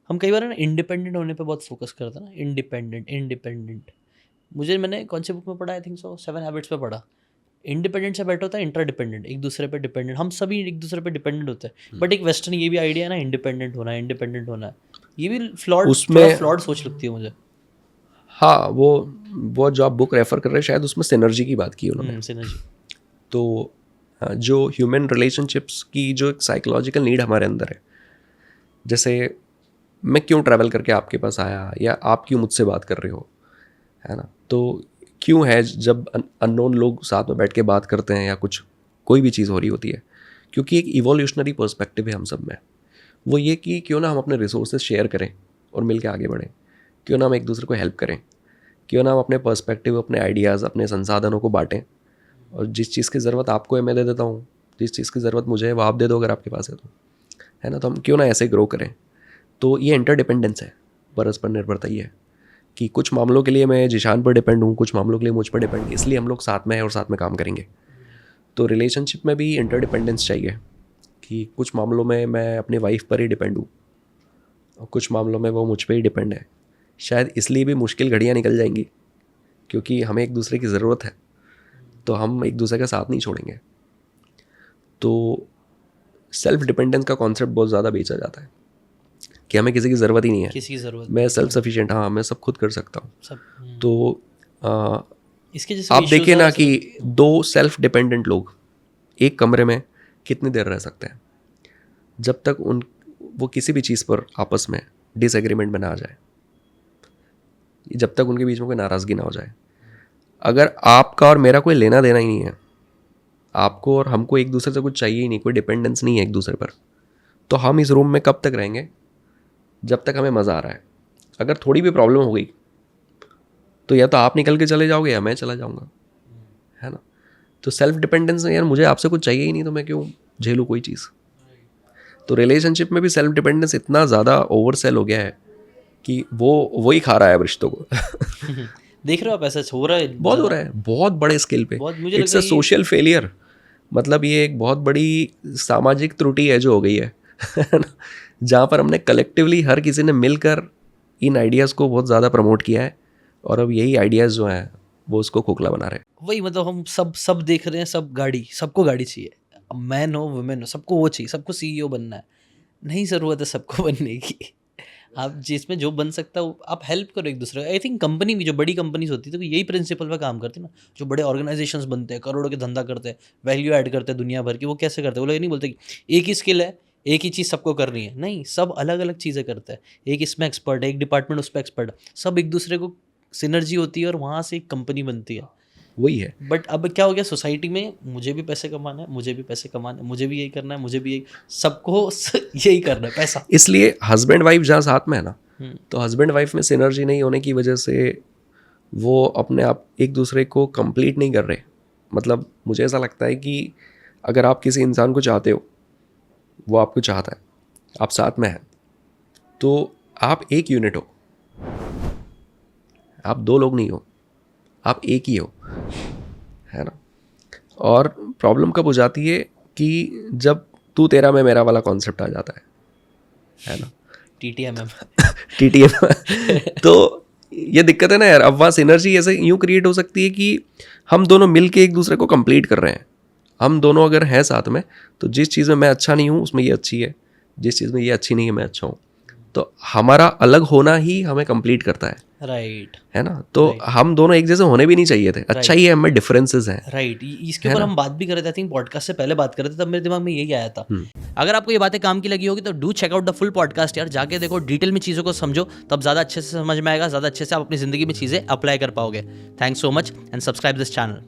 हम कई बार ना इंडिपेंडेंट होने पे बहुत फोकस करते हैं ना, इंडिपेंडेंट। मैंने कौन सी बुक में पढ़ा, आई थिंक सो 7 हैबिट्स पे पढ़ा, इंडिपेंडेंट से बेटर होता है इंटरडिपेंडेंट, एक दूसरे पे डिपेंडेंट। हम सभी एक दूसरे पे डिपेंडेंट होते हैं, बट एक वेस्टर्न ये भी आइडिया है ना, इंडिपेंडेंट होना है, ये भी फ्लॉड, थोड़ा उसमें फ्लॉड सोच लगती है मुझे। हाँ, वो जो आप बुक रेफर कर रहे हैं शायद उसमें सिनर्जी की बात की उन्होंने। सिनर्जी। तो जो ह्यूमन रिलेशनशिप्स की जो एक साइकोलॉजिकल नीड हमारे अंदर है, जैसे मैं क्यों ट्रैवल करके आपके पास आया या आप क्यों मुझसे बात कर रहे हो, है ना, तो क्यों है जब अननोन लोग साथ में बैठ के बात करते हैं या कुछ कोई भी चीज़ हो रही होती है, क्योंकि एक इवोल्यूशनरी पर्सपेक्टिव है हम सब में। वो ये कि क्यों ना हम अपने रिसोर्सेज शेयर करें और मिल के आगे बढ़ें, क्यों ना हम एक दूसरे को हेल्प करें, क्यों ना हम अपने पर्सपेक्टिव, अपने आइडियाज़, अपने संसाधनों को बांटें, और जिस चीज़ की ज़रूरत आपको है मैं दे देता हूँ, जिस चीज़ की ज़रूरत मुझे है वो आप दे दो अगर आपके पास है तो, है ना। तो हम क्यों ना ऐसे ग्रो करें। तो ये इंटरडिपेंडेंस है, परस्पर निर्भरता ही है कि कुछ मामलों के लिए मैं जिशान पर डिपेंड हूँ, कुछ मामलों के लिए मुझ पर डिपेंड, इसलिए हम लोग साथ में हैं और साथ में काम करेंगे। तो रिलेशनशिप में भी इंटरडिपेंडेंस चाहिए कि कुछ मामलों में मैं अपनी वाइफ पर ही डिपेंड हूँ और कुछ मामलों में वो मुझ पर ही डिपेंड है। शायद इसलिए भी मुश्किल घड़ियाँ निकल जाएंगी, क्योंकि हमें एक दूसरे की ज़रूरत है, तो हम एक दूसरे का साथ नहीं छोड़ेंगे। तो सेल्फ डिपेंडेंस का कॉन्सेप्ट बहुत ज़्यादा बेचा जाता है कि हमें किसी की ज़रूरत ही नहीं है, किसी की ज़रूरत मैं सेल्फ सफिशिएंट, हाँ मैं सब खुद कर सकता हूँ। सब। तो इसके जैसे आप issues देखिए है ना ऐसे। कि दो सेल्फ डिपेंडेंट लोग एक कमरे में कितनी देर रह सकते हैं, जब तक वो किसी भी चीज़ पर आपस में डिसएग्रीमेंट में ना आ जाए, जब तक उनके बीच में कोई नाराज़गी ना हो जाए। अगर आपका और मेरा कोई लेना देना ही नहीं है, आपको और हमको एक दूसरे से कुछ चाहिए ही नहीं, कोई डिपेंडेंस नहीं है एक दूसरे पर, तो हम इस रूम में कब तक रहेंगे, जब तक हमें मज़ा आ रहा है। अगर थोड़ी भी प्रॉब्लम हो गई तो या तो आप निकल के चले जाओगे या मैं चला जाऊँगा, है ना। तो सेल्फ डिपेंडेंस यार, मुझे आपसे कुछ चाहिए ही नहीं तो मैं क्यों झेलूँ कोई चीज़। तो रिलेशनशिप में भी सेल्फ डिपेंडेंस इतना ज़्यादा ओवर सेल हो गया है कि वही खा रहा है अब रिश्तों को। देख रहे हो आप, ऐसा हो रहा है, बहुत हो रहा है, बहुत बड़े स्केल पे। बहुत। मुझे इट्स लगता अ है सोशल फेलियर, मतलब ये एक बहुत बड़ी सामाजिक त्रुटि है जो हो गई है जहाँ पर हमने कलेक्टिवली हर किसी ने मिलकर इन आइडियाज़ को बहुत ज़्यादा प्रमोट किया है, और अब यही आइडियाज़ जो हैं वो उसको खोखला बना रहे हैं। वही, मतलब हम सब देख रहे हैं, सबको गाड़ी चाहिए, मैन हो वुमेन हो, सबको वो चाहिए, सबको सीईओ बनना है। नहीं ज़रूरत है सबको बनने की। आप जिसमें जो बन सकता है आप हेल्प करो एक दूसरे को। आई थिंक कंपनी भी, जो बड़ी कंपनीज होती है तो यही प्रिंसिपल पे काम करती है ना। जो बड़े ऑर्गेनाइजेशंस बनते हैं, करोड़ों के धंधा करते हैं, वैल्यू ऐड करते हैं दुनिया भर की, वो कैसे करते हैं? वो लोग नहीं बोलते कि एक ही स्किल है, एक ही चीज़ सबको करनी है। नहीं, सब अलग अलग चीज़ें करते हैं। एक इसमें एक्सपर्ट है, एक डिपार्टमेंट उस पर एक्सपर्ट है, सब एक दूसरे को सिनर्जी होती है और वहाँ से एक कंपनी बनती है। वही है। बट अब क्या हो गया सोसाइटी में, मुझे भी पैसे कमाना है, मुझे भी पैसे कमाना है, मुझे भी यही करना है, मुझे भी यही, सबको यही करना है, पैसा। इसलिए हस्बैंड वाइफ जहाँ साथ में है ना, तो हस्बैंड वाइफ में सिनर्जी नहीं होने की वजह से वो अपने आप एक दूसरे को कंप्लीट नहीं कर रहे। मतलब मुझे ऐसा लगता है कि अगर आप किसी इंसान को चाहते हो, वो आपको चाहता है, आप साथ में हैं, तो आप एक यूनिट हो, आप दो लोग नहीं हो, आप एक ही हो, है ना। और प्रॉब्लम कब हो जाती है कि जब तू तेरा मैं मेरा वाला कॉन्सेप्ट आ जाता है ना, TTMM। TTM। तो ये दिक्कत है ना यार। अब वहाँ सिनर्जी ऐसे यूँ क्रिएट हो सकती है कि हम दोनों मिल के एक दूसरे को कंप्लीट कर रहे हैं। हम दोनों अगर हैं साथ में, तो जिस चीज़ में मैं अच्छा नहीं हूँ उसमें ये अच्छी है, जिस चीज़ में ये अच्छी नहीं है मैं अच्छा हूँ, तो हमारा अलग होना ही हमें कंप्लीट करता है, राइट, है ना। तो हम दोनों एक जैसे होने भी नहीं चाहिए थे। अच्छा ही है हमें डिफरेंसेस हैं, राइट। इसके ऊपर हम बात भी कर रहे थे, आई थिंक पॉडकास्ट से पहले बात कर रहे थे, तब मेरे दिमाग में यही आया था। अगर आपको ये बातें काम की लगी होगी तो do check out the full podcast यार, जाके देखो, डिटेल में चीज़ों को समझो, तब ज़्यादा अच्छे से समझ में आएगा, ज़्यादा अच्छे से आप अपनी ज़िंदगी में चीज़ें अप्लाई कर पाओगे। Thanks so much and subscribe this channel.